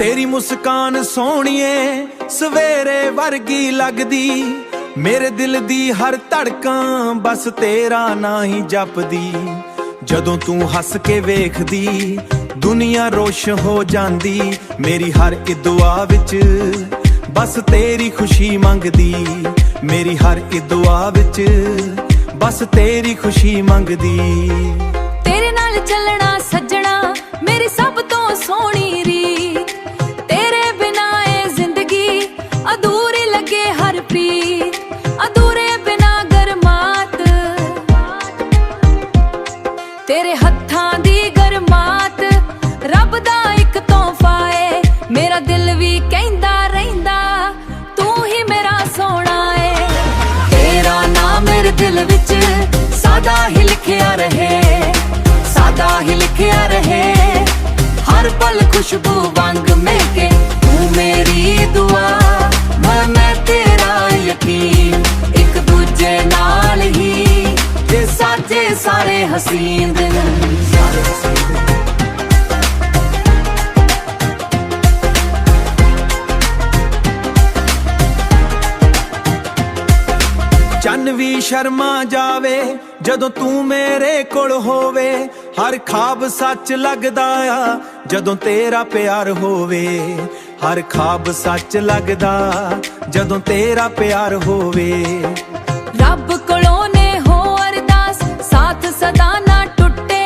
तेरी मुस्कान सोहणीए सवेरे वर्गी लगदी, मेरे दिल दी हर धड़कन बस तेरा ना ही जपदी। जदों तू हस के वेखदी दुनिया रोश हो जांदी, मेरी हर एक दुआ विच बस तेरी खुशी मंगदी, मेरी हर एक दुआ विच बस तेरी खुशी मंगदी। तेरे नाल चलना सजना मेरी सब तो सोहनी रीत, तेरे बिना ए जिंदगी अधूरी लगे हर प्रीत, अधूरे बिना गरमात तेरे हत्थां दी गरमात रब दा इक तोहफा है। मेरा दिल भी कहंदा रहिंदा तू ही मेरा सोना है। तेरा नाम मेरे दिल विच सादा ही लिखिया रहे, सादा ही लिखिया रहे, हर पल खुशबू वांग महके। तू मेरी दुआ मैं तेरा यकीन, एक दूजे नाल ही ते साजे सारे हसीन दिन। चन्न भी शर्मा जावे जदों तू मेरे कोल होवे, हर ख्वाब सच लगदा आ जदों तेरा प्यार होवे, हर ख्वाब सच लगदा जदों तेरा प्यार होवे। रब कोलों ने हो अरदास साथ सदा ना टुटे,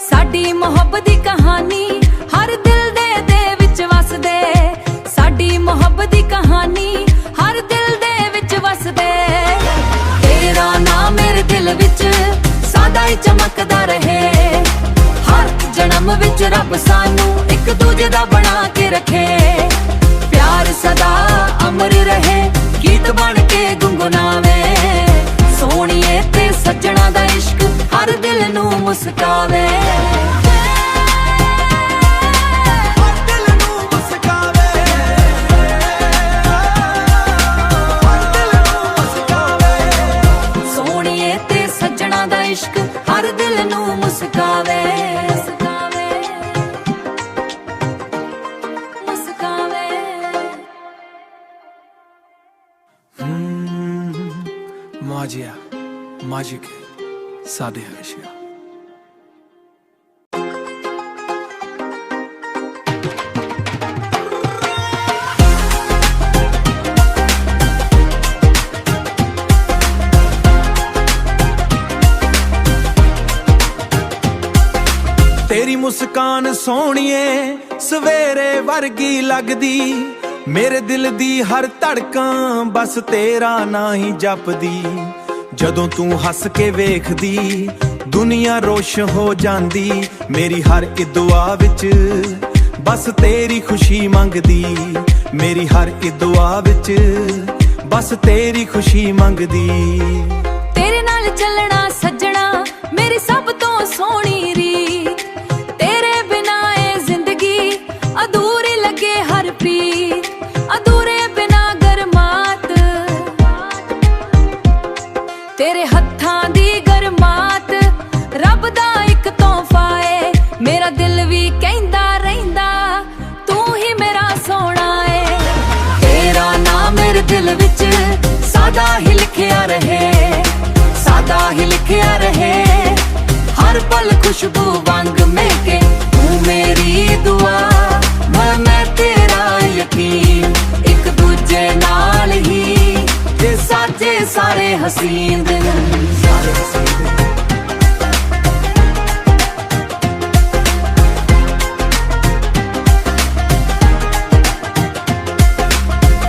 साडी मोहब्बत दी कहानी हर दिल दे विच वस दे, साडी मोहब्बत दी कहानी हर दिल दे विच वस दे। तेरा नाम मेरे दिल विच सादा ही चमकदा रहे, हर जन्म विच रब सानू एक दूजे दा बना के रखे। प्यार सदा अमर रहे गीत बन के गुनगुनावे, सोहणीए ते सजना दा इश्क हर दिल नू मुस्कावे। सोहणीए ते सजना दा इश्क हर दिल नू मुस्कावे, मुस्कावे, मुस्कावे। माजिया माजिक सादे हशिया। तेरी मुस्कान सोहणीए सवेरे वर्गी लगदी, मेरे दिल दी हर धड़कन बस तेरा ना ही जपदी। जदों तू हस के वेखदी दुनिया रोश हो जांदी, मेरी हर एक दुआ विच बस तेरी खुशी मंगदी, मेरी हर एक दुआ विच बस तेरी खुशी मंगदी। तेरे नाल चलना सजना मेरी सब तो सोहनी रीत, तेरे बिना ए जिंदगी अधूरी लगे हर प्रीत, अधूरे बिना गरमात तेरे हत्थां दी गरमात रब दा इक तोहफा है। मेरा दिल भी कहंदा रहिंदा तू ही मेरा सोना है। तेरा नाम मेरे दिल विच सादा ही लिखिया रहे, सादा ही लिखिया रहे, हर पल खुशबू वांग महके। तू मेरी दुआ मैं तेरा यकीन, एक दूजे नाल ही ते साजे सारे हसीन दिन।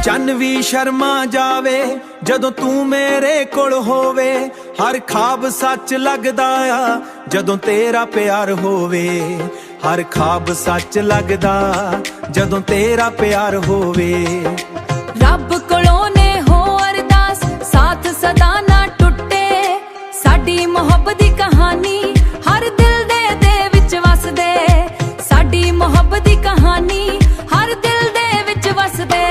चन्न भी शर्मा जावे जदों तू मेरे कोल होवे, हर ख्वाब सच लगदा आ जदों तेरा प्यार होवे, हर ख्वाब सच लगदा जदों तेरा प्यार होवे। रब कोलों ने हो अरदास साथ सदा ना टुटे, साडी मोहब्बत दी कहानी हर दिल दे विच वस दे, साडी मोहब्बत दी कहानी हर दिल दे विच वस दे।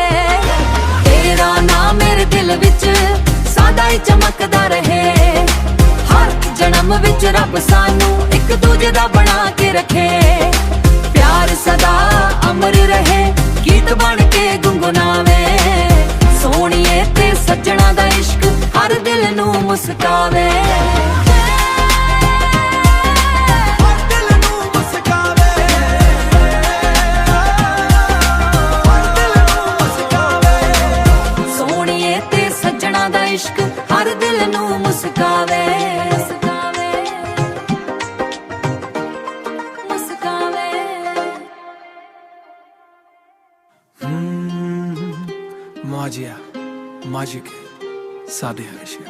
तेरा नाम मेरे दिल विच सादा ही चमकदा रहे, हर जन्म विच रब सानू एक दूजे दा बना के रखे। प्यार सदा अमर रहे ਗੀਤ ਬਣ ਕੇ ਗੁੰਗੁਨਾਵੇ। ਸੋਹਣੀਏ ਤੇ ਸੱਜਣਾ ਦਾ ਇਸ਼ਕ ਹਰ ਦਿਲ ਨੂੰ ਮੁਸਕਾਵੇ। ਸੋਹਣੀਏ ਤੇ ਸੱਜਣਾ ਦਾ ਇਸ਼ਕ ਹਰ ਦਿਲ ਨੂੰ ਮੁਸਕਾਵੇ। Magia, magic, sade aşya.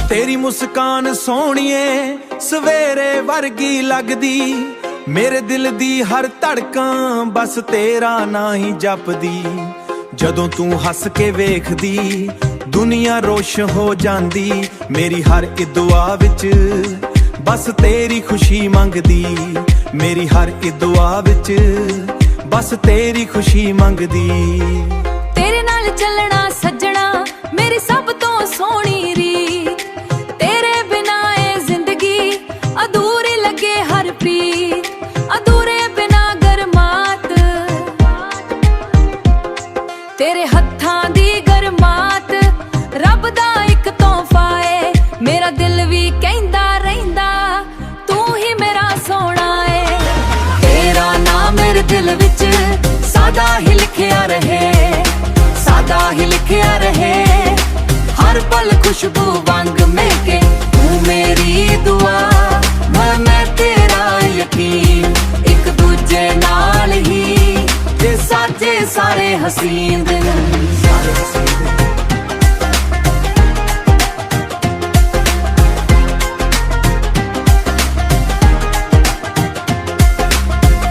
तेरी मुस्कान सोहणीए सवेरे वर्गी लगदी। मेरे दिल दी हर धड़कां बस तेरा ना ही जपदी। जदों तू हस के वेखदी दुनिया रोश हो जांदी। मेरी हर दुआ विच बस तेरी खुशी मंगदी। मेरी हर दुआ विच बस तेरी खुशी मंगदी। तेरे नाल चलना सजना मेरी सब तो सोहनी रीत। तेरे बिना ए जिंदगी अधूरी लगे हर प्रीत। अधूरे बिना गरमात तेरे हत्थां दी गरमात रब दा इक तोहफा है। मेरा दिल भी कहंदा रहिंदा तू ही मेरा सोहना है। तेरा नाम मेरे दिल विच सादा ही लिखिया रहे। सादा ही लिखिया रहे हर पल खुशबू वांग महके। तू मेरी दुआ मैं तेरा यकीन। एक दूजे नाल ही ते साजे सारे हसीन दिन।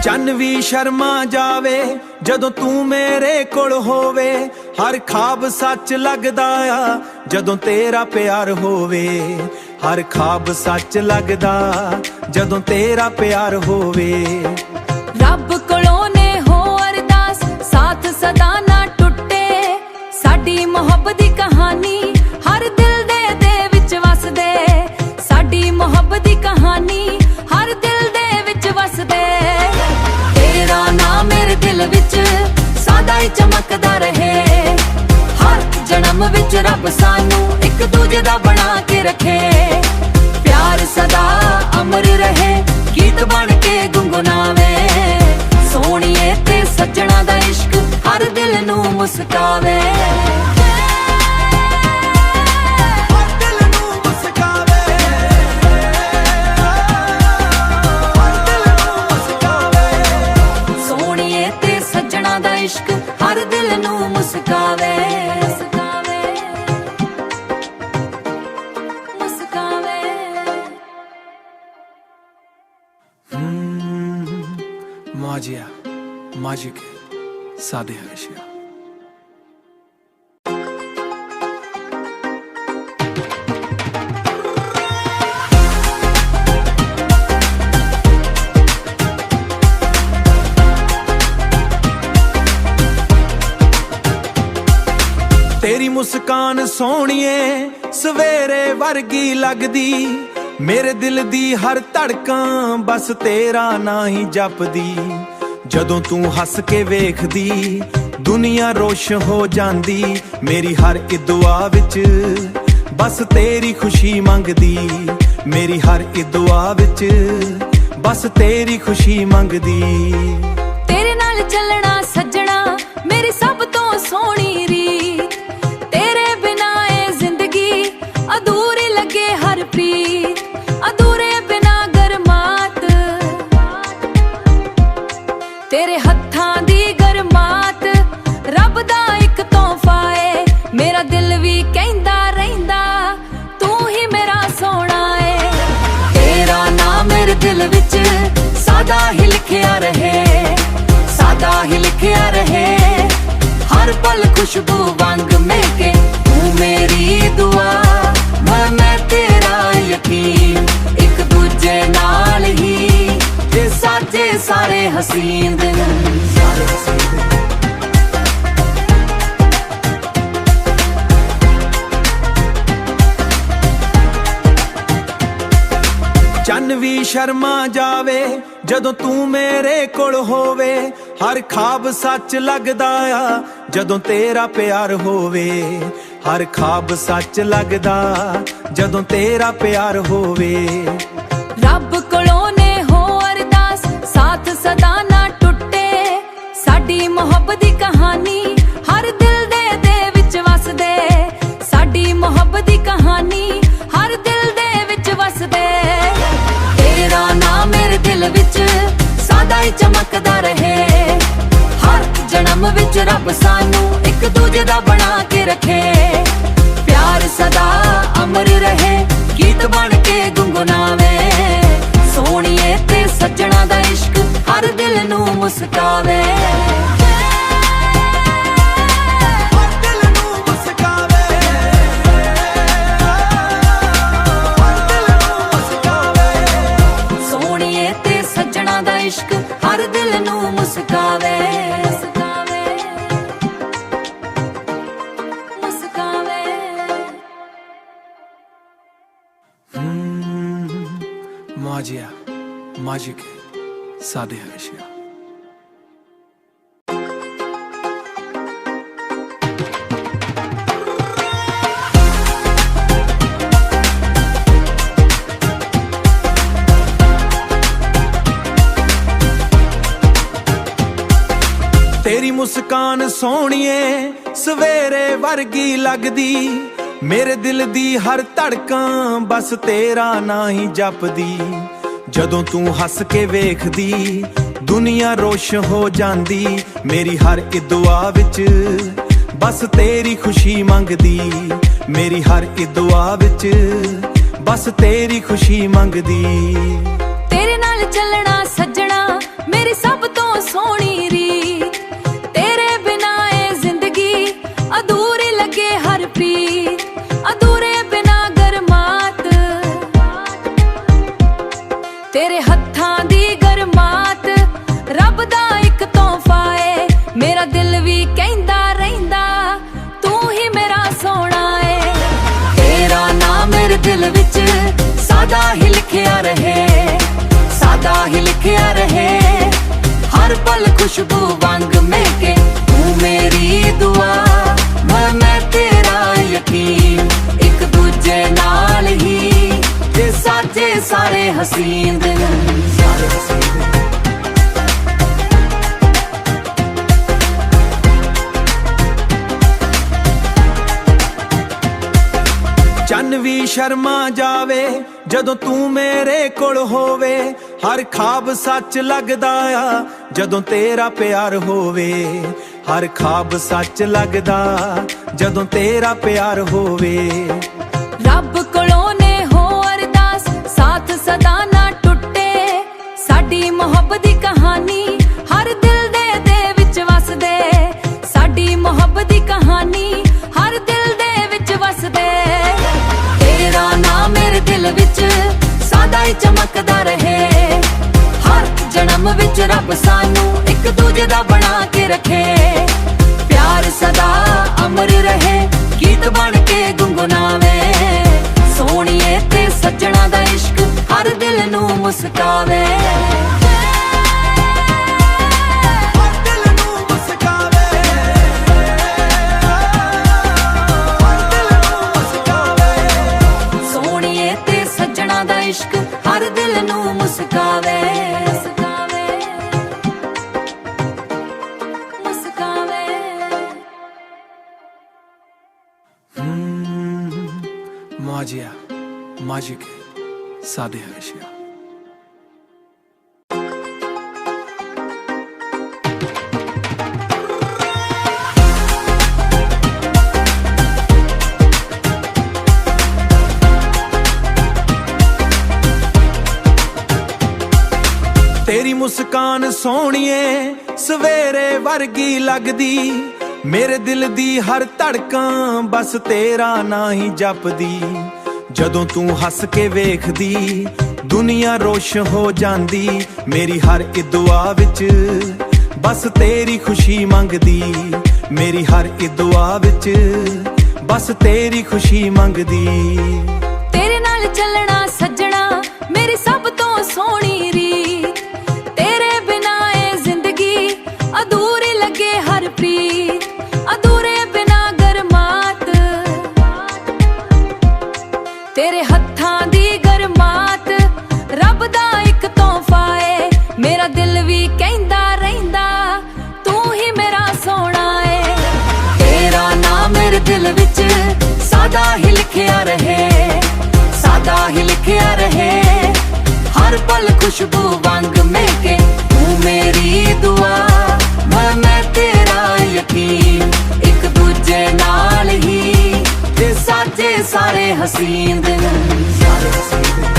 चन्न भी शर्मा जावे जदों तू मेरे कोल होवे। हर ख्वाब सच लगदा आ जदों तेरा प्यार होवे। हर ख्वाब सच लगदा जदों तेरा प्यार होवे। रब कोलों ने हो अरदास साथ सदा ना टुटे। साडी मोहब्बत दी कहानी हर दिल दे विच वसदे। साडी मोहब्बत दी कहानी हर दिल दे विच वसदे। तेरा नाम मेरे दिल विच सादा ही चमकदा रहे। हर जन्म विच रब सानू एक दूजे दा बना के रखे। प्यार सदा अमर रहे गीत बन के गुंगुनावे। सोहणीए ते सज्जणा दा इश्क हर दिल नू मुस्कावे। सोहणीए ते सज्जणा दा इश्क हर दिल नू मुस्कावे। Magia, magic, sade aşya. तेरी मुस्कान सोहणीए सवेरे वर्गी लगदी। मेरे दिल दी हर धड़कां बस तेरा ना ही जपदी। जदों तू हस के वेखदी दुनिया रोश हो जांदी। मेरी हर दुआ विच बस तेरी खुशी मंगदी। मेरी हर दुआ विच बस तेरी खुशी मंगदी। तेरे नाल चलना सज्जना मेरी सब तो सोहनी रीत। तेरे बिना ए जिंदगी अधूरी लगे हर प्रीत। अधूरे बिना गरमात तेरे हत्थां दी गरमात रब दा इक तोहफा है। मेरा दिल भी कहंदा रहिंदा तू ही मेरा सोहना है। तेरा नाम मेरे दिल विच सादा ही लिखिया रहे। सादा ही लिखिया रहे हर पल खुशबू वांग महके। तू मेरी दुआ मैं तेरा यकीन। एक दूजे नाल ही ते साजे सारे ਸਾਰੇ ਹਸੀਨ ਦਿਨ। ਚੰਨ ਵੀ ਸ਼ਰਮਾ ਜਾਵੇ ਜਦੋਂ ਤੂੰ ਮੇਰੇ ਕੋਲ ਹੋਵੇ, ਹਰ ਖਾਬ ਸੱਚ ਲੱਗਦਾ ਆ ਜਦੋਂ ਤੇਰਾ ਪਿਆਰ ਹੋਵੇ। ਹਰ ਖਾਬ ਸੱਚ ਲੱਗਦਾ ਜਦੋਂ ਤੇਰਾ ਪਿਆਰ ਹੋਵੇ। ਰੱਬ ਕੋਲੋਂ ਨੇ ਹੋ ਅਰਦਾਸ ਸਾਥ ਸਦਾ ਨਾ ਟੁੱਟੇ, ਸਾਡੀ ਮੁਹੱਬਤ ਦੀ ਕਹਾਣੀ ਹਰ ਦਿਲ ਦੇ ਵਿੱਚ ਵਸਦੇ। ਸਾਡੀ ਮੁਹੱਬਤ ਦੀ ਕਹਾਣੀ ਹਰ ਦਿਲ ਦੇ ਵਿੱਚ ਵਸਦੇ। ਤੇਰਾ ਨਾਮ ਮੇਰੇ ਦਿਲ ਵਿੱਚ ਸਦਾ ਹੀ ਚਮਕਦਾ ਰਹੇ, ਹਰ ਜਨਮ ਵਿੱਚ ਰੱਬ ਸਾਨੂੰ ਇੱਕ ਦੂਜੇ ਦਾ ਬਣਾ ਕੇ ਰੱਖੇ। ਪਿਆਰ ਸਦਾ ਅਮਰ ਰਹੇ, ਗੀਤ ਬਣ ਕੇ ਗੁੰਗੁਨਾਵੇ। ਸੋਹਣੀਏ ਤੇ ਸੱਜਣਾ ਦਾ ਇਸ਼ਕ ਹਰ ਦਿਲ ਨੂੰ ਮੁਸਕਾਵੇ। ਸੋਹਣੀਏ ਤੇ ਸੱਜਣਾ ਦਾ ਇਸ਼ਕ ਹਰ ਦਿਲ ਨੂੰ ਮੁਸਕਾਵੇ। Magia, magic, sade harışya. तेरी मुस्कान सोहणीए सवेरे वर्गी लगदी, मेरे दिल दी हर धड़कां बस तेरा ना ही जपदी। ਜਦੋਂ ਤੂੰ ਹੱਸ ਕੇ ਵੇਖਦੀ ਦੁਨੀਆ ਰੋਸ਼ਨ ਹੋ ਜਾਂਦੀ। ਮੇਰੀ ਹਰ ਇੱਕ ਦੁਆ ਵਿੱਚ ਬਸ ਤੇਰੀ ਖੁਸ਼ੀ ਮੰਗਦੀ। ਮੇਰੀ ਹਰ ਇੱਕ ਦੁਆ ਵਿੱਚ ਬਸ ਤੇਰੀ ਖੁਸ਼ੀ ਮੰਗਦੀ। ਤੇਰੇ ਨਾਲ ਚੱਲਣਾ ਸੱਜਣਾ ਮੇਰੀ ਸਭ ਤੋਂ ਸੋਹਣੀ ਰੀਤ, ਤੇਰੇ ਬਿਨਾ ਇਹ ਜ਼ਿੰਦਗੀ ਅਧੂਰੀ ਲੱਗੇ ਹਰ ਪ੍ਰੀਤ। ਅਧੂਰੇ ਬਿਨਾ ਗਰਮਾਤ ਤੇਰੇ ਹੱਥਾਂ ਦੀ ਗਰਮਾਤ ਰੱਬ ਦਾ ਇੱਕ ਤੋਹਫਾ ਏ। ਮੇਰਾ ਦਿਲ ਵੀ ਕਹਿੰਦਾ ਰਹਿੰਦਾ ਤੂੰ ਹੀ ਮੇਰਾ ਸੋਹਣਾ ਏ। ਤੇਰਾ ਨਾਮ ਮੇਰੇ ਦਿਲ ਵਿੱਚ ਸਦਾ ਹੀ ਲਿਖਿਆ ਰਹੇ, ਸਦਾ ਹੀ ਲਿਖਿਆ ਰਹੇ। ਹਰ ਪਲ ਖੁਸ਼ਬੂ ਵਾਂਗ ਮਹਿਕੇ ਤੂੰ ਮੇਰੀ ਦੁਆ, ਮੈਂ ਤੇਰਾ ਯਕੀਨ। ਇੱਕ ਦੂਜੇ ਨਾਲ ਹੀ ਤੇ ਸਾਜੇ ਸਾਰੇ ਹਸੀਨ ਦਿਨ। ਚੰਨ ਵੀ ਸ਼ਰਮਾ ਜਾਵੇ ਜਦੋਂ ਤੂੰ ਮੇਰੇ ਕੋਲ ਹੋਵੇ, ਹਰ ਖਾਬ ਸੱਚ ਲੱਗਦਾ ਆ ਜਦੋਂ ਤੇਰਾ ਪਿਆਰ ਹੋਵੇ। ਹਰ ਖਾਬ ਸੱਚ ਲੱਗਦਾ ਜਦੋਂ ਤੇਰਾ ਪਿਆਰ ਹੋਵੇ। ਰੱਬ ਕੋਲੋਂ ਨੇ ਹੋ ਅਰਦਾਸ ਸਾਥ ਸਦਾ ਨਾ ਟੁੱਟੇ, ਸਾਡੀ ਮੁਹੱਬਤ ਦੀ ਕਹਾਣੀ ਹਰ ਦਿਲ ਦੇ ਵਿੱਚ ਵਸਦੇ। ਸਾਡੀ ਮੁਹੱਬਤ ਦੀ ਕਹਾਣੀ ਹਰ ਦਿਲ ਦੇ ਵਿੱਚ ਵਸਦੇ। ਤੇਰਾ ਨਾਮ ਮੇਰੇ ਦਿਲ ਵਿੱਚ ਸਦਾ ਹੀ ਚਮਕਦਾ ਰਹੇ, ਹਰ ਜਨਮ ਵਿੱਚ ਰੱਬ ਸਾਨੂੰ ਇੱਕ ਦੂਜੇ ਦਾ ਬਣਾ ਕੇ ਰੱਖੇ। ਪਿਆਰ ਸਦਾ ਅਮਰ ਰਹੇ, ਗੀਤ ਬਣ ਕੇ ਗੁੰਗੁਨਾਵੇ। ਸੋਹਣੀਏ ਤੇ ਸੱਜਣਾ ਦਾ ਇਸ਼ਕ ਹਰ ਦਿਲ ਨੂੰ ਮੁਸਕਾਵੇ। ਸੋਹਣੀਏ ਤੇ ਸੱਜਣਾ ਦਾ ਇਸ਼ਕ ਹਰ ਦਿਲ ਨੂੰ ਮੁਸਕਾਵੇ। Magia, magic, sade harışya. तेरी मुस्कान सोहणीए सवेरे वर्गी लगदी, मेरे दिल दी हर धड़कां बस तेरा ना ही जपदी। ਜਦੋਂ ਤੂੰ ਹੱਸ ਕੇ ਵੇਖਦੀ ਦੁਨੀਆ ਰੋਸ਼ਨ ਹੋ ਜਾਂਦੀ ਮੇਰੀ ਹਰ ਇੱਕ ਦੁਆ ਵਿੱਚ ਬਸ ਤੇਰੀ ਖੁਸ਼ੀ ਮੰਗਦੀ ਮੇਰੀ ਹਰ ਇੱਕ ਦੁਆ ਵਿੱਚ ਬਸ ਤੇਰੀ ਖੁਸ਼ੀ ਮੰਗਦੀ ਤੇਰੇ ਨਾਲ ਚੱਲਣਾ ਸੱਜਣਾ ਮੇਰੀ ਸਭ ਤੋਂ ਸੋਹਣੀ ਰੀਤ ਤੇਰੇ ਬਿਨਾਂ ਇਹ ਜ਼ਿੰਦਗੀ ਅਧੂਰੀ ਲੱਗੇ ਹਰ ਪ੍ਰੀਤ ਅਧੂਰੇ ਬਿਨਾਂ ਗਰਮਾਤ ਤੇਰੇ ਹੱਥਾਂ ਦੀ ਗਰਮਾਤ ਰੱਬ ਦਾ ਇੱਕ ਤੋਹਫਾ ਏ ਮੇਰਾ ਦਿਲ ਵੀ ਕਹਿੰਦਾ ਰਹਿੰਦਾ ਤੂੰ ਹੀ ਮੇਰਾ ਸੋਹਣਾ ਏ ਤੇਰਾ ਨਾਮ ਮੇਰੇ ਦਿਲ ਵਿੱਚ ਸਦਾ ਹੀ ਲਿਖਿਆ ਰਹੇ ਸਦਾ ਹੀ ਲਿਖਿਆ ਰਹੇ ਹਰ ਪਲ ਖੁਸ਼ਬੂ ਵਾਂਗ ਮਹਿਕੇ ਤੂੰ ਮੇਰੀ ਦੁਆ ਮੈਂ ਤੇਰਾ ਯਕੀਨ ਇੱਕ ਦੂਜੇ ਨਾਲ ਹੀ ਤੇ ਸਾਜੇ ਸਾਰੇ ਹਸੀਨ ਦਿਨ ਸਾਰੇ ਹਸੀਨ ਦਿਨ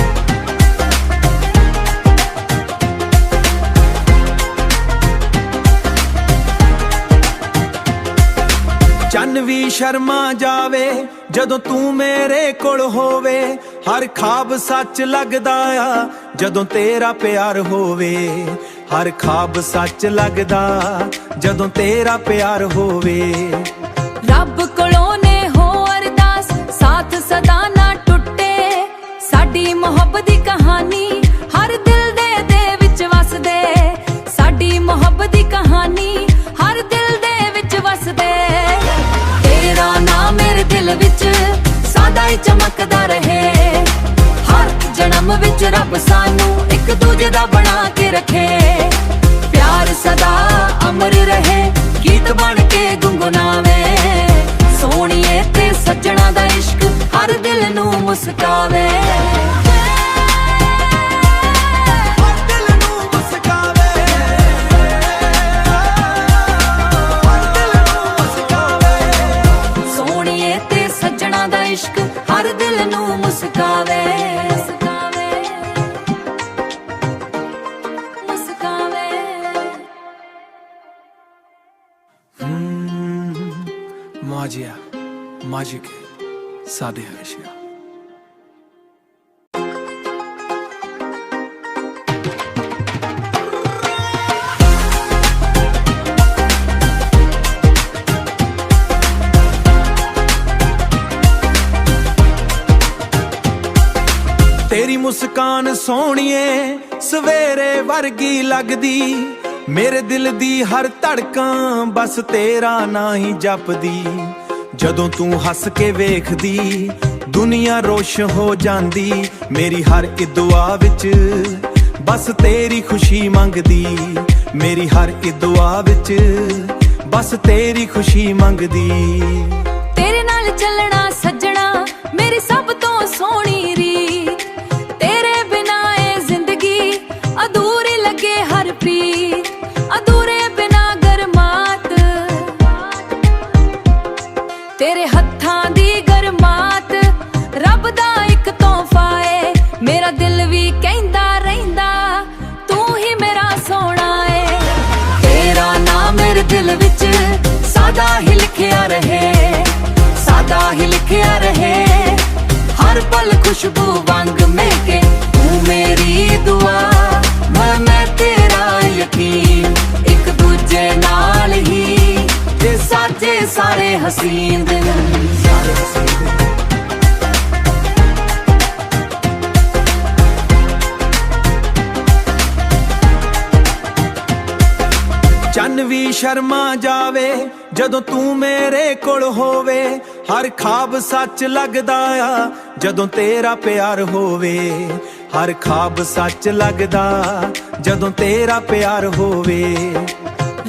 ਚੰਨ ਵੀ ਸ਼ਰਮਾ ਜਾਵੇ ਜਦੋਂ ਤੂੰ ਮੇਰੇ ਕੋਲ ਹੋਵੇ ਹਰ ਖਾਬ ਸੱਚ ਲੱਗਦਾ ਆ ਜਦੋਂ ਤੇਰਾ ਪਿਆਰ ਹੋਵੇ ਹਰ ਖਾਬ ਸੱਚ ਲੱਗਦਾ ਜਦੋਂ ਤੇਰਾ ਪਿਆਰ ਹੋਵੇ ਰੱਬ ਕੋਲੋਂ ਨੇ ਹੋ ਅਰਦਾਸ ਸਾਥ ਸਦਾ ਨਾ ਟੁੱਟੇ ਸਾਡੀ ਮੁਹੱਬਤ ਦੀ ਕਹਾਣੀ ਹਰ ਦਿਲ ਦੇ ਵਿੱਚ ਵਸਦੇ ਸਾਡੀ ਮੁਹੱਬਤ ਦੀ ਕਹਾਣੀ ਹਰ ਦਿਲ ਦੇ ਵਿੱਚ ਵਸਦੇ ਤੇਰਾ ਨਾਮ ਮੇਰੇ ਦਿਲ ਵਿੱਚ ਸਦਾ ਹੀ ਚਮਕਦਾ ਰਹੇ ਹਰ ਜਨਮ ਵਿੱਚ ਰੱਬ ਸਾਨੂੰ ਇੱਕ ਦੂਜੇ ਦਾ ਬਣਾ ਕੇ ਰੱਖੇ ਪਿਆਰ ਸਦਾ ਅਮਰ ਰਹੇ ਗੀਤ ਬਣ ਕੇ ਗੁੰਗੁਨਾਵੇ ਸੋਹਣੀਏ ਤੇ ਸੱਜਣਾ ਦਾ ਇਸ਼ਕ ਹਰ ਦਿਲ ਨੂੰ ਮੁਸਕਾਵੇ ਸੋਹਣੀਏ ਤੇ ਸੱਜਣਾ ਦਾ ਇਸ਼ਕ ਹਰ ਦਿਲ ਨੂੰ ਮੁਸਕਾਵੇ Magia, magic, sade aşya. तेरी मुस्कान सोहणीए सवेरे वर्गी लगदी ਮੇਰੇ ਦਿਲ ਦੀ ਹਰ ਧੜਕਾਂ ਬਸ ਤੇਰਾ ਨਾਂ ਹੀ ਜਪਦੀ ਜਦੋਂ ਤੂੰ ਹੱਸ ਕੇ ਵੇਖਦੀ ਦੁਨੀਆ ਰੋਸ਼ਨ ਹੋ ਜਾਂਦੀ ਮੇਰੀ ਹਰ ਇੱਕ ਦੁਆ ਵਿੱਚ ਬਸ ਤੇਰੀ ਖੁਸ਼ੀ ਮੰਗਦੀ ਮੇਰੀ ਹਰ ਇੱਕ ਦੁਆ ਵਿੱਚ ਬਸ ਤੇਰੀ ਖੁਸ਼ੀ ਮੰਗਦੀ ਤੇਰੇ ਨਾਲ ਚੱਲਣਾ ਸੱਜਣਾ ਮੇਰੀ ਸਭ ਤੋਂ ਸੋਹਣੀ ਰੀਤ ਤੇਰੇ ਬਿਨਾਂ ਇਹ ਜ਼ਿੰਦਗੀ ਅਧੂਰੀ ਲੱਗੇ ਹਰ ਪ੍ਰੀਤ ਅਧੂਰੇ ਬਿਨਾਂ ਗਰਮਾਤ ਤੇਰੇ ਹੱਥਾਂ ਦੀ ਗਰਮਾਤ ਰੱਬ ਦਾ ਇੱਕ ਤੋਹਫਾ ਏ ਮੇਰਾ ਦਿਲ ਵੀ ਕਹਿੰਦਾ ਰਹਿੰਦਾ ਤੂੰ ਹੀ ਮੇਰਾ ਸੋਹਣਾ ਏ ਤੇਰਾ ਨਾਮ ਮੇਰੇ ਦਿਲ ਵਿੱਚ ਸਦਾ ਹੀ ਲਿਖਿਆ ਰਹੇ ਸਦਾ ਹੀ ਲਿਖਿਆ ਰਹੇ ਹਰ ਪਲ ਖੁਸ਼ਬੂ ਵਾਂਗ ਮਹਿਕੇ ਤੂੰ ਮੇਰੀ ਦੁਆ ਮੈਂ ਤੇਰਾ ਯਕੀਨ ਇੱਕ ਦੂਜੇ ਨਾਲ ਹੀ ਤੇ ਸਾਜੇ ਸਾਰੇ ਹਸੀਨ ਦਿਨ ਸਾਰੇ ਹਸੀਨ ਦਿਨ ਚੰਨ ਵੀ ਸ਼ਰਮਾ ਜਾਵੇ ਜਦੋਂ ਤੂੰ ਮੇਰੇ ਕੋਲ ਹੋਵੇ ਹਰ ਖਾਬ ਸੱਚ ਲੱਗਦਾ ਆ ਜਦੋਂ ਤੇਰਾ ਪਿਆਰ ਹੋਵੇ ਹਰ ਖਾਬ ਸੱਚ ਲੱਗਦਾ ਜਦੋਂ ਤੇਰਾ ਪਿਆਰ ਹੋਵੇ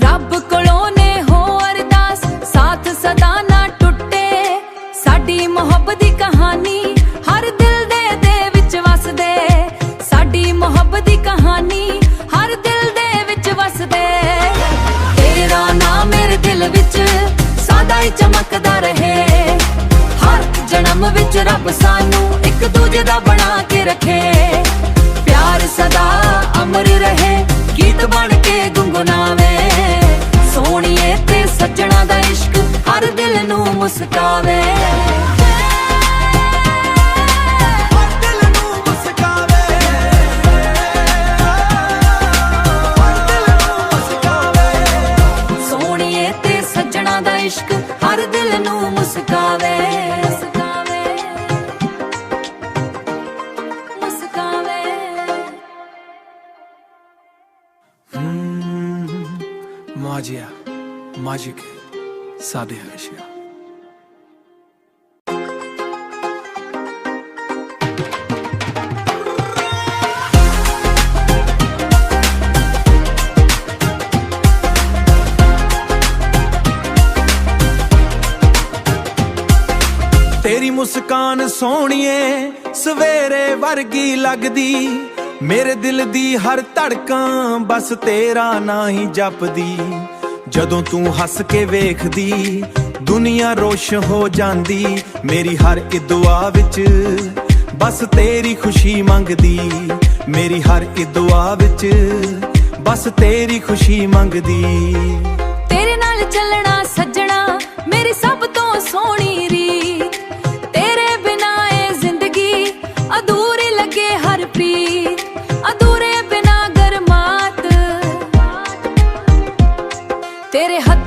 ਰੱਬ ਕੋਲੋਂ ਨੇ ਹੋ ਅਰਦਾਸ ਸਾਥ ਸਦਾ ਨਾ ਟੁੱਟੇ ਸਾਡੀ ਮੁਹੱਬਤ ਦੀ ਕਹਾਣੀ ਹਰ ਦਿਲ ਦੇ ਵਿੱਚ ਵਸਦੇ ਸਾਡੀ ਮੁਹੱਬਤ ਦੀ ਕਹਾਣੀ ਹਰ ਦਿਲ ਦੇ ਵਿੱਚ ਵਸਦੇ ਤੇਰਾ ਨਾਮ ਮੇਰੇ ਦਿਲ ਵਿੱਚ ਸਦਾ ਹੀ ਚਮਕਦਾ ਰਹੇ ਹਰ ਜਨਮ ਵਿੱਚ ਰੱਬ ਸਾਨੂੰ ਇੱਕ ਦੂਜੇ ਦਾ ਬਣਾ ਕੇ ਰੱਖੇ ਪਿਆਰ ਸਦਾ ਅਮਰ ਰਹੇ ਗੀਤ ਬਣ ਕੇ ਗੁੰਗੁਨਾਵੇ ਸੋਹਣੀਏ ਤੇ ਸੱਜਣਾ ਦਾ ਇਸ਼ਕ ਹਰ ਦਿਲ ਨੂੰ ਮੁਸਕਾਵੇ ਹਰ ਦਿਲ ਨੂੰ ਮੁਸਕਾਵੇ Magia, magic, sade Asia. तेरी मुस्कान सोहणीए सवेरे वर्गी लगदी मेरे दिल दी हर धड़कन बस तेरा ना ही जपदी जदों तू हस के वेखदी दुनिया रोश हो जांदी मेरी हर एक दुआ विच बस तेरी खुशी मंगदी मेरी हर एक दुआ विच बस तेरी खुशी मंगदी तेरे नाल चलना सजना मेरी सब तो सोहनी रीत तेरे बिना ए जिंदगी अधूरी लगे हर प्रीत अधूरे बिना गरमात तेरे हथ